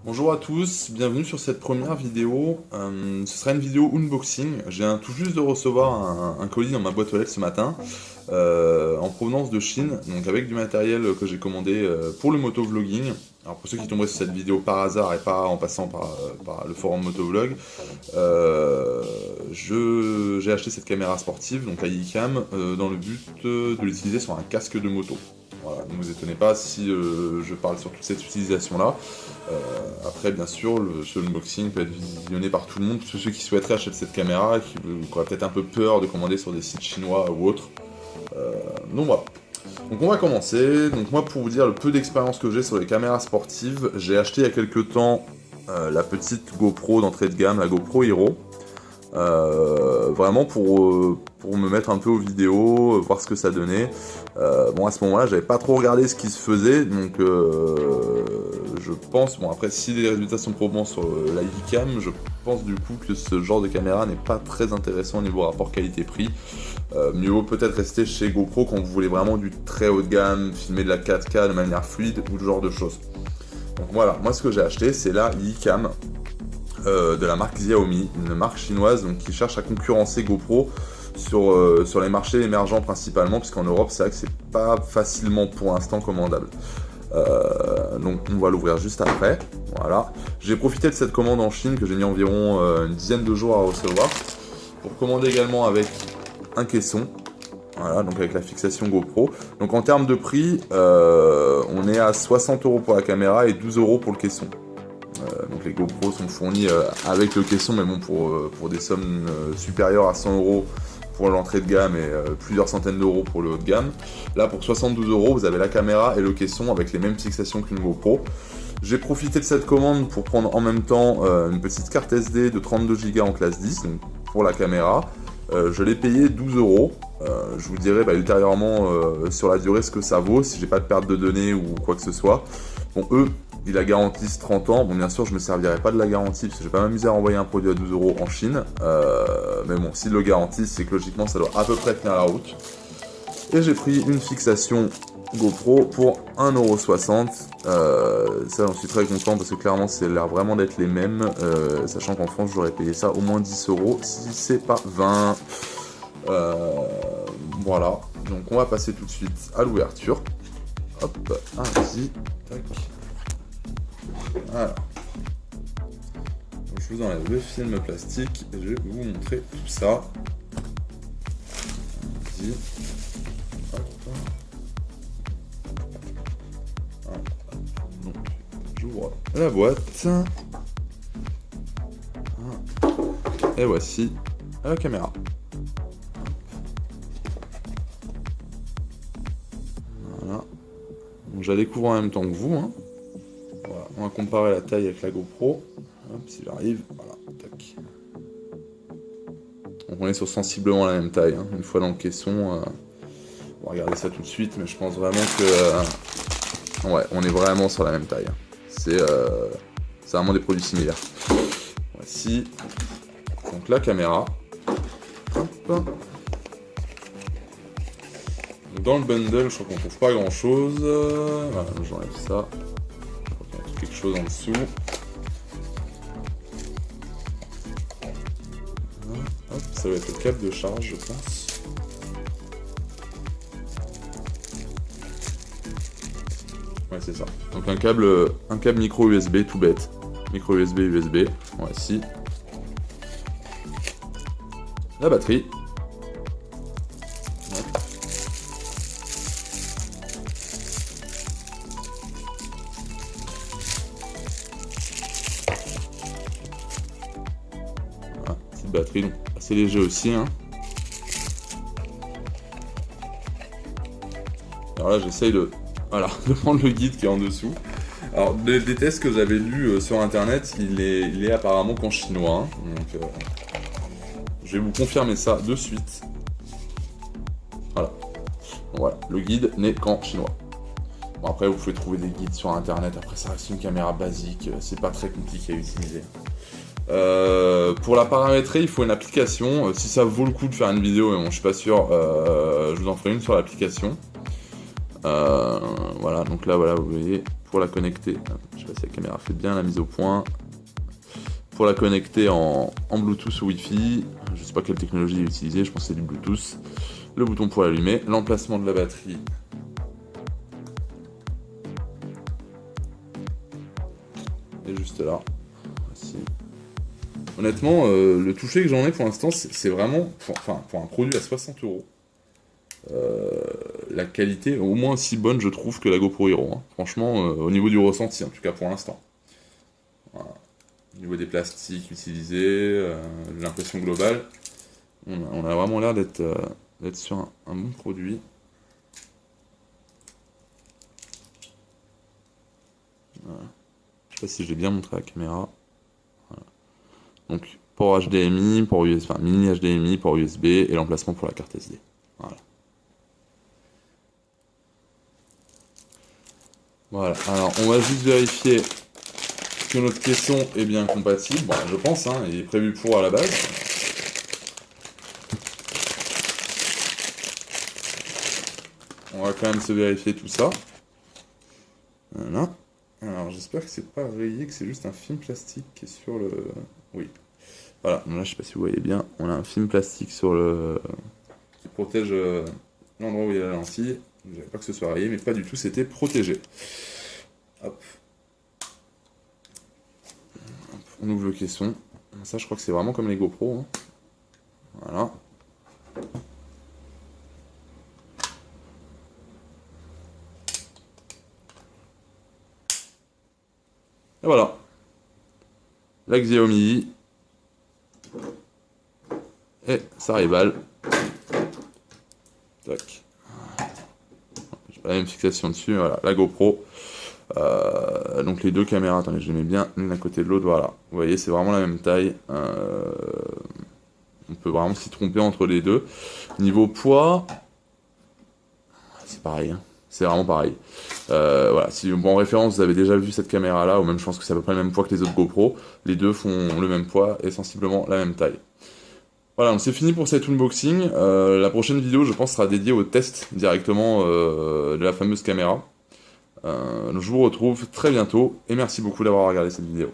Bonjour à tous, bienvenue sur cette première vidéo. Ce sera une vidéo unboxing. J'ai tout juste de recevoir un colis dans ma boîte aux lettres ce matin, en provenance de Chine, donc avec du matériel que j'ai commandé pour le motovlogging. Alors pour ceux qui tomberaient sur cette vidéo par hasard et pas en passant par le forum motovlog, j'ai acheté cette caméra sportive, donc la Yicam, dans le but de l'utiliser sur un casque de moto. Voilà, ne vous étonnez pas si je parle sur toute cette utilisation-là. Après, bien sûr, ce unboxing peut être visionné par tout le monde, tous ceux qui souhaiteraient acheter cette caméra et qui auraient peut-être un peu peur de commander sur des sites chinois ou autres. Donc voilà. Donc on va commencer. Donc moi, pour vous dire le peu d'expérience que j'ai sur les caméras sportives, j'ai acheté il y a quelques temps la petite GoPro d'entrée de gamme, la GoPro Hero. Vraiment pour me mettre un peu aux vidéos, voir ce que ça donnait. Bon, à ce moment-là, j'avais pas trop regardé ce qui se faisait, donc je pense, bon après, si les résultats sont probants sur la Yicam, je pense du coup que ce genre de caméra n'est pas très intéressant au niveau rapport qualité-prix. Mieux vaut peut-être rester chez GoPro quand vous voulez vraiment du très haut de gamme, filmer de la 4K de manière fluide ou ce genre de choses. Donc voilà, moi ce que j'ai acheté, c'est la Yicam. De la marque Xiaomi, une marque chinoise donc, qui cherche à concurrencer GoPro sur les marchés émergents principalement, puisqu'en Europe c'est vrai que c'est pas facilement pour l'instant commandable. Donc on va l'ouvrir juste après. Voilà. J'ai profité de cette commande en Chine que j'ai mis environ une dizaine de jours à recevoir, pour commander également avec un caisson. Voilà, donc avec la fixation GoPro. Donc en termes de prix, on est à 60 € pour la caméra et 12 € pour le caisson. Donc les GoPro sont fournis avec le caisson, mais bon, pour des sommes supérieures à 100 € pour l'entrée de gamme et plusieurs centaines d'euros pour le haut de gamme. Là, pour 72 €, vous avez la caméra et le caisson avec les mêmes fixations qu'une GoPro. J'ai profité de cette commande pour prendre en même temps une petite carte SD de 32 Go en classe 10, donc pour la caméra. Je l'ai payé 12 €. Je vous dirai ultérieurement sur la durée ce que ça vaut, si j'ai pas de perte de données ou quoi que ce soit. Bon, eux, ils la garantissent 30 ans. Bon, bien sûr, je me servirai pas de la garantie parce que je vais pas m'amuser à renvoyer un produit à 12 € en Chine. Mais bon, s'ils le garantissent, c'est que logiquement, ça doit à peu près tenir la route. Et j'ai pris une fixation GoPro pour 1,60 €. Ça, j'en suis très content parce que clairement, c'est l'air vraiment d'être les mêmes. Sachant qu'en France, j'aurais payé ça au moins 10 € si c'est pas 20. Voilà. Donc, on va passer tout de suite à l'ouverture. Hop, ainsi. Tac. Voilà. Donc, je vous enlève le film plastique et je vais vous montrer tout ça. Vas-y. Hop. Voilà. Donc, j'ouvre la boîte. Et voici la caméra. Voilà. Donc, je la découvre en même temps que vous. Voilà. On va comparer la taille avec la GoPro. Hop, si j'arrive. Voilà. Tac. Donc on est sur sensiblement la même taille. Une fois dans le caisson, on va regarder ça tout de suite, mais je pense vraiment que ouais, on est vraiment sur la même taille. C'est vraiment des produits similaires. Voici donc la caméra. Hop. Dans le bundle, je crois qu'on trouve pas grand chose. Voilà, j'enlève ça. Je crois qu'il y a quelque chose en dessous. Hop, ça va être le câble de charge, je pense. Ouais, c'est ça. Donc un câble micro USB tout bête. Micro USB, USB. Voici. La batterie. Batterie, donc assez léger aussi. Alors là, j'essaye de prendre le guide qui est en dessous. Alors, des tests que j'avais lus sur internet, il est apparemment qu'en chinois. Donc, je vais vous confirmer ça de suite. Voilà. Donc, voilà, le guide n'est qu'en chinois. Bon, après, vous pouvez trouver des guides sur internet. Après, ça reste une caméra basique. C'est pas très compliqué à utiliser. Pour la paramétrer, il faut une application. Si ça vaut le coup de faire une vidéo, mais bon, je suis pas sûr, je vous en ferai une sur l'application. Voilà, donc là, voilà, vous voyez, pour la connecter. Je sais pas si la caméra fait bien la mise au point. Pour la connecter en Bluetooth ou Wi-Fi. Je sais pas quelle technologie est utilisée, je pense que c'est du Bluetooth. Le bouton pour l'allumer. L'emplacement de la batterie. Et juste là. Voici. Honnêtement, le toucher que j'en ai pour l'instant, c'est vraiment, pour un produit à 60 €, la qualité est au moins aussi bonne, je trouve, que la GoPro Hero. Hein. Franchement, au niveau du ressenti, en tout cas pour l'instant. Voilà. Au niveau des plastiques utilisés, l'impression globale, on a vraiment l'air d'être sur un bon produit. Voilà. Je sais pas si je l'ai bien montré à la caméra. Voilà. Donc, port HDMI, port USB, enfin mini HDMI, port USB et l'emplacement pour la carte SD. Voilà. Voilà. Alors, on va juste vérifier que notre caisson est bien compatible. Bon, je pense, hein, il est prévu pour à la base. On va quand même se vérifier tout ça. Voilà. Alors, j'espère que c'est pas rayé, que c'est juste un film plastique qui est sur le... Oui. Voilà, donc là, je sais pas si vous voyez bien, on a un film plastique sur le... qui protège l'endroit où il y a la lentille. Je ne savais pas que ce soit rayé, mais pas du tout, c'était protégé. Hop. On ouvre le caisson. Ça, je crois que c'est vraiment comme les GoPro. Hein. Voilà. Et voilà. La Xiaomi. Et ça rivale. Tac. J'ai pas la même fixation dessus. Voilà, la GoPro. Donc les deux caméras, attendez, je les mets bien l'une à côté de l'autre, voilà. Vous voyez, c'est vraiment la même taille. On peut vraiment s'y tromper entre les deux. Niveau poids, c'est pareil, hein. C'est vraiment pareil. Voilà, si en référence vous avez déjà vu cette caméra là, ou même je pense que c'est à peu près le même poids que les autres GoPro, les deux font le même poids et sensiblement la même taille. Voilà, donc c'est fini pour cet unboxing. La prochaine vidéo, je pense, sera dédiée au test directement de la fameuse caméra. Je vous retrouve très bientôt et merci beaucoup d'avoir regardé cette vidéo.